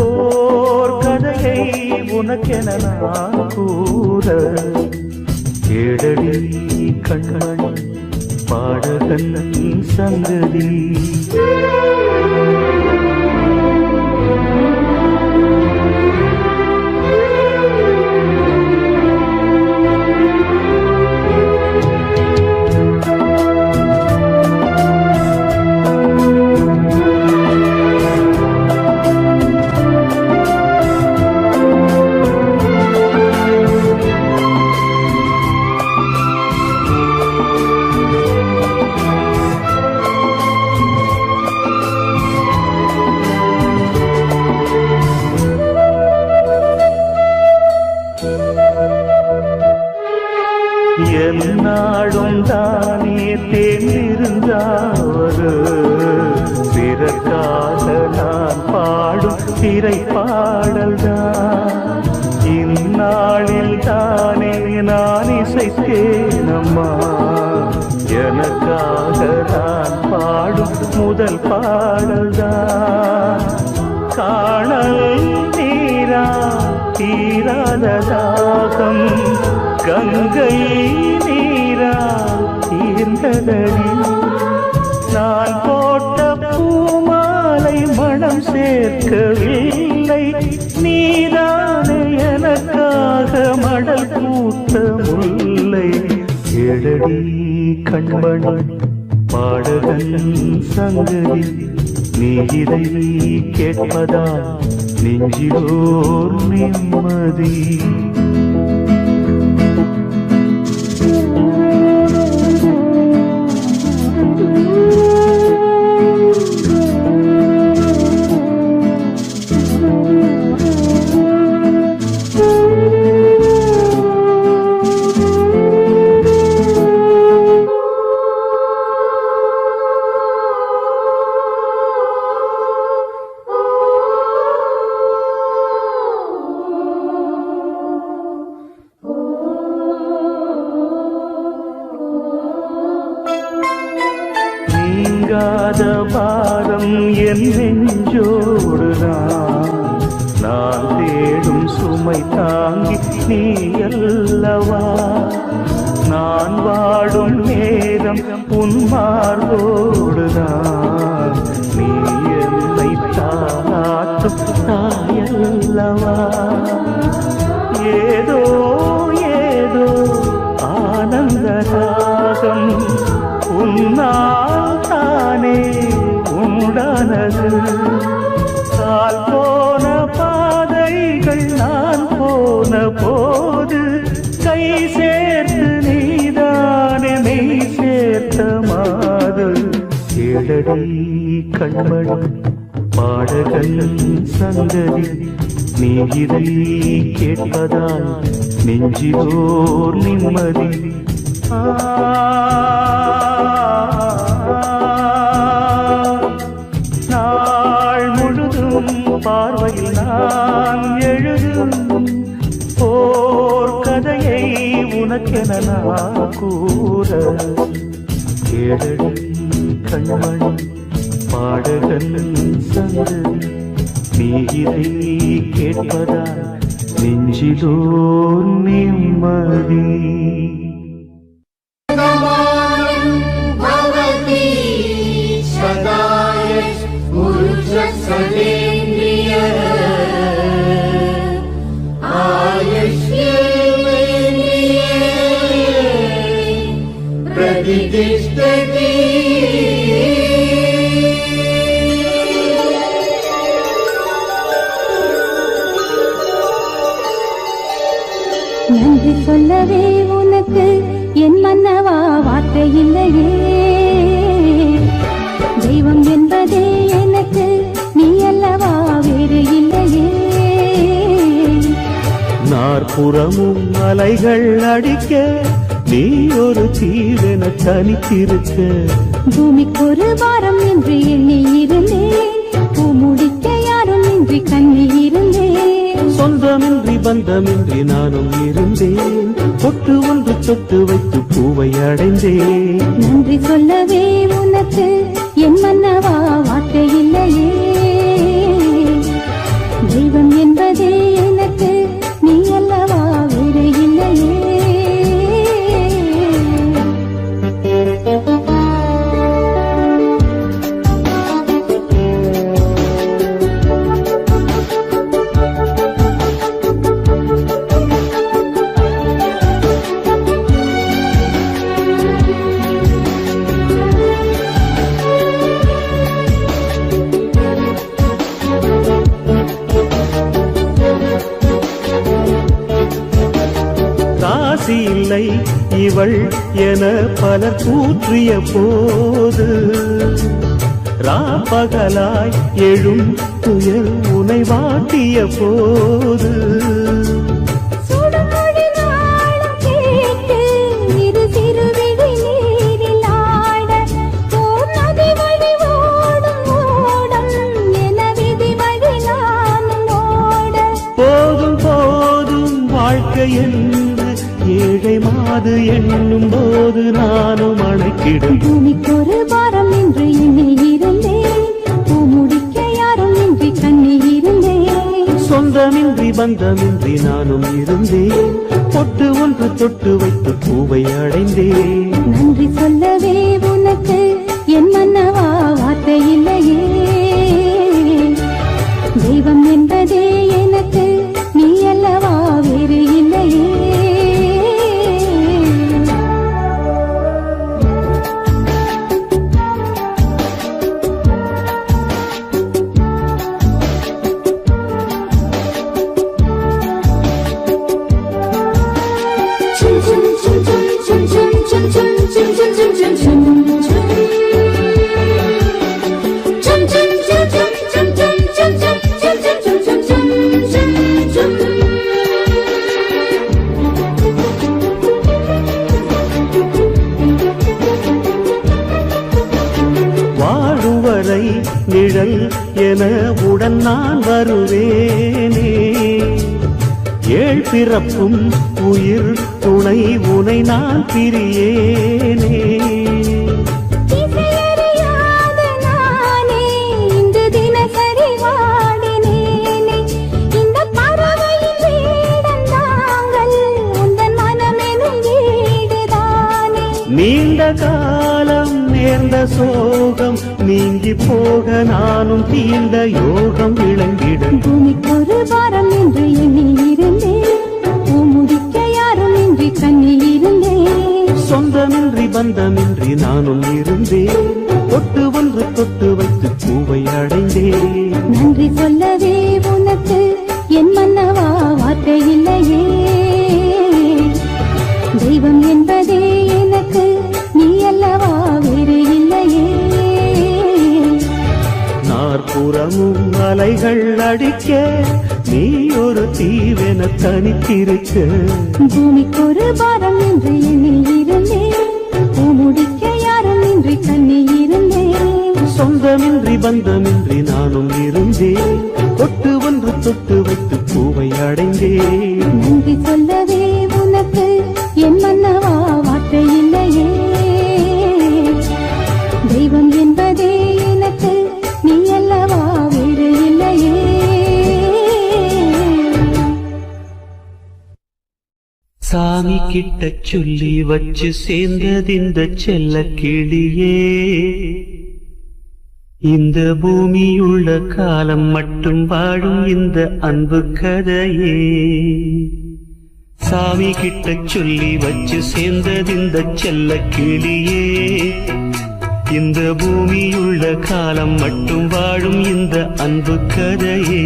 ஓர் கதையை உனக்கென நான் கூற. கேளடி கண்மணி பாடகன் சங்கதி. என்னாடும் தானே தேர்ந்திருந்தாவது பிறக்காக நான் பாடும் திரை பாடல்தான் இந்நாளில் தானே நான் இசைத்தேனம்மா எனக்காக நான் பாடும் முதல் பாடல்தான் காணல் நீரா தீராத தாகம் கங்கை நீரா தீர்ந்ததடி நான் போட்ட பூமாலை மனம் சேர்க்கவில்லை நீரானே எனக்காக மடல் பூத்த முல்லை எழடி கண்மணி பாடகன் சங்கதி நீ இதை கேட்பதா நெஞ்சிலோர் நிம்மதி நீங்காத பாரம் என் நெஞ்சோடுதான் நான் தேடும் சுமை தாங்கி நீ அல்லவா நான் வாடும் நேரம் உன் மார்போடுதான் நீ என்னை தாளாட்டும் தாயல்லவா ஏதோ ஏதோ ஆனந்த ராகம் உன்னால் தானே உண்டானது கால் போன பாதைகள் நான் போன போது கை சேர்த்து நீதானே மெய் சேர்த்த மாது கேளடி கண்மணி பாடகன் சங்கதி நீ இதை கேட்பதால் நெஞ்சிலோர் நிம்மதி நாள் முழுதும் பார்வையில் நான் எழுதும் ஓர் கதையை உனக்கென நான் கூற கேளடி கண்மணி பாடகன் சங்கதி நீ இதை கேட்பதால் நெஞ்சிலோர் நிம்மதி நன்றி சொல்லவே உனக்கு என் மன்னவா வார்த்தை இல்லையே தெய்வம் என்பதே எனக்கு நீ அல்லவா வேறு இல்லையே நாற்புறமும் அலைகள் அடிக்க நீ ஒரு தீவென தனித்திருக்க பூமிக்கு ஒரு வாரம் என்று எண்ணி இருந்தேன் பூ முடிக்க யாரும் இன்றி கண்ணி இருந்தேன் சொந்தமின்றி பந்தமின்றி நானும் இருந்தேன் பொட்டு ஒன்று சொட்டு வைத்து பூவை அடைந்தேன் நன்றி சொல்லவே உனக்கு என் மன்னவா வார்த்தை இல்லையே தெய்வம் என்பதே எனக்கு நீ அல்லவா வேறு இல்லையே ராசி இல்லை இவள் என பலர் கூற்றிய போது ராப்பகலாய் எழும் புயல் உனை வாட்டிய போது ஏழை மாது எண்ணும் போது நானும் அணைக்கிடும். பூமிக்கொரு பாரம் என்று எண்ணி இருந்தேன், பூ முடிக்க யாரும் இன்றி கண்ணி இருந்தேன். சொந்தமின்றி பந்தமின்றி நானும் இருந்தேன், பொட்டு ஒன்று தொட்டு வைத்து பூவை அடைந்தேன். நன்றி சொல்லவே உனக்கு என் மன்னவா வார்த்தை இல்லையே, தெய்வம் என்பதே எனக்கு நீ அல்லவா வேறு இல்லையே. வாழும் வரை நிழல் என உடன் நான் வருவேனே, ஏழ் பிறப்பும் உயிர் துணை உனை நான் பிரியேனே. இசையறியாத நானே இன்று தினசரி வாடினேனே, இந்த பறவையின் வேடம் தாங்கள் உந்தன் மனமெனும் வீடுதானே. நீண்ட காலம் நேர்ந்த சோகம் நீங்கி போக நானும் தீண்ட யோகம் விளங்கிடும். பூமிக்கொரு பாரம் என்று எண்ணி இருந்தேன், பூ முடிக்க யாரும் இன்றி கண்ணி இருந்தேன். சொந்தமின்றி பந்தமின்றி நானும் இருந்தேன், தொட்டு ஒன்று தொட்டு வைத்து பூவை அடைந்தேன். நன்றி சொல்லவே உனக்கு என் மன்னவா வார்த்தை இல்லையே, தெய்வம் என்பதே எனக்கு நீ அல்லவா வேறு இல்லையே. நாற்புறமும் அலைகள் அடிக்க நீ ஒரு தீவென தனித்திருக்க. பூமிக்கொரு பாரம் என்று எண்ணி இருந்தேன், பூ முடிக்க யாரும் இன்றி கண்ணி இருந்தேன். சொந்தமின்றி பந்தமின்றி நானும் இருந்தேன், தொட்டு ஒன்று தொட்டு வைத்து பூவை அடைந்தேன். நன்றி சொல்லவே உனக்கு என் மன்னவா வார்த்தை இல்லையே, தெய்வம் என்பதே எனக்கு நீ அல்லவா வேறு இல்லையே. சாமி கிட்ட சொல்லி வச்சு சேர்ந்ததிந்த செல்ல கிளியே, இந்த பூமியுள்ள காலம் மட்டும் வாழும் இந்த அன்பு கதையே. சாமி கிட்ட சொல்லி வச்சு சேர்ந்ததிந்த செல்ல கிளியே, இந்த பூமியுள்ள காலம் மட்டும் வாழும் இந்த அன்பு கதையே.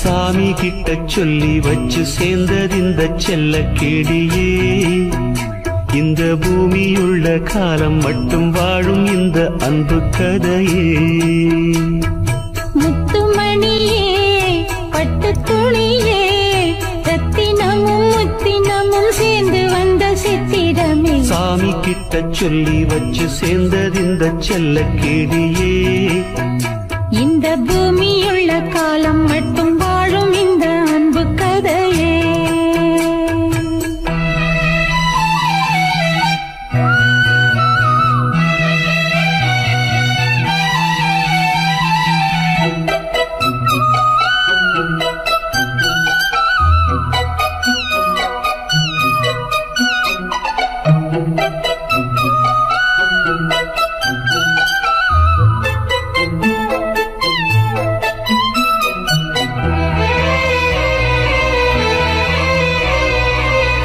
சாமி கிட்ட சொல்லி வச்சு சேர்ந்ததிந்த செல்ல கிளியே, இந்த பூமியுள்ள காலம் மட்டும் வாழும் இந்த அன்பு கதையே. முத்துமணியே பட்டுத் துணியே, ரத்தினமும் முத்தினமும் சேர்ந்து வந்த சித்திரமே. சாமி கிட்ட சொல்லி வச்சு சேர்ந்ததிந்த செல்ல கிளியே, இந்த பூமியுள்ள காலம் மட்டும் வாழும் இந்த அன்பு கதையே.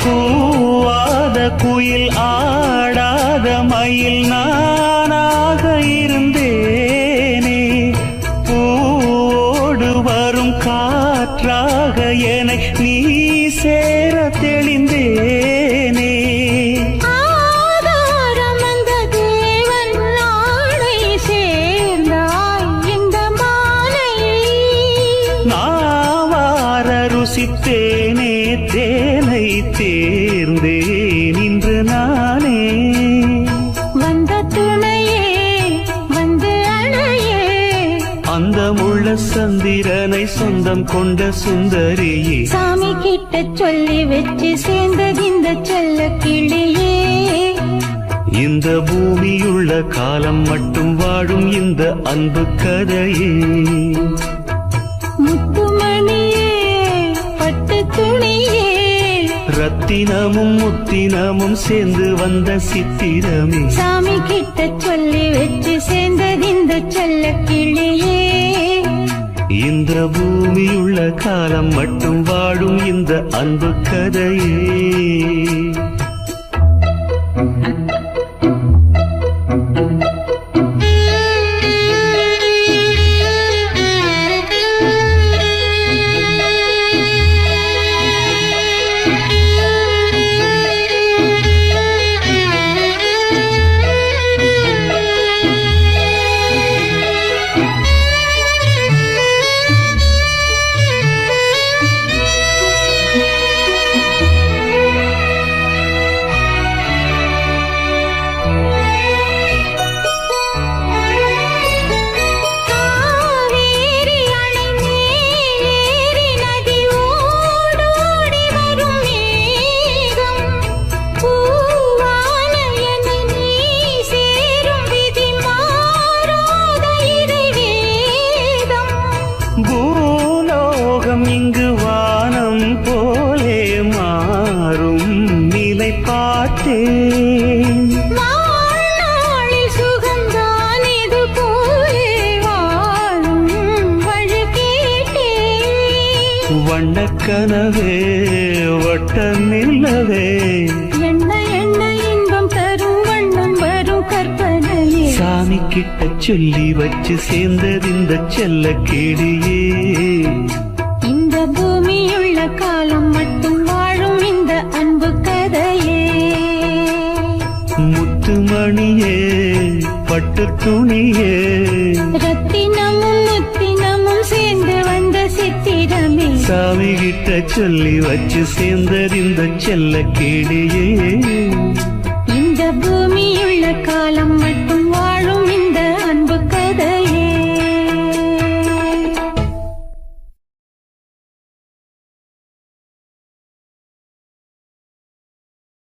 கூவாத குயில் ஆடாத மயில் நானாக இருந்தேனே, பூவோடு வரும் காற்றாக என நீ சேர தெளிந்தேனே. ஆதாரம் அந்த தேவன் நாளை சேர்ந்தாய் இந்த மாலை. நாவார ருசித்தேனே தேனை தேர்ந்தேன் இன்று நானே. வந்த துணை தன்னை சொந்தம் கொண்ட சுந்தரியே சாமி கிட்ட சொல்லி வச்சு சேர்ந்தது இந்த செல்ல கிளியே இந்த பூமியுள்ள காலம் மட்டும் வாழும் இந்த அன்பு கதையே முத்துமணியே பட்டு துணியே ரத்தினமும் முத்தினமும் சேர்ந்து வந்த சித்திரமே சாமி கிட்ட சொல்லி வச்சு சேர்ந்தது இந்த செல்ல கிளியே இந்த பூமியுள்ள காலம் மட்டும் வாழும் இந்த அன்பு கதையே இங்கு வானம் போலே மாறும் நிலை பார்த்தேன் வாழ்நாளில் சுகந்தான் இது போலே வாழும் வழி கேட்டேன் வண்ணக்கனவே வட்ட நிலவே என்ன என்ன இன்பம் தரும் வண்ணம் வரும் கற்பனையே சாமி கிட்ட சொல்லி வச்சு சேர்ந்தது இந்த செல்ல கிளியே இந்த பூமியுள்ள காலம் மட்டும் வாழும் இந்த அன்பு கதையே முத்துமணியே பட்டு துணியே ரத்தினமும் முத்தினமும் சேர்ந்து வந்த சித்திரமே சாமி கிட்ட சொல்லி வச்சு சேர்ந்தது இந்த செல்ல கிளியே இந்த பூமியுள்ள காலம்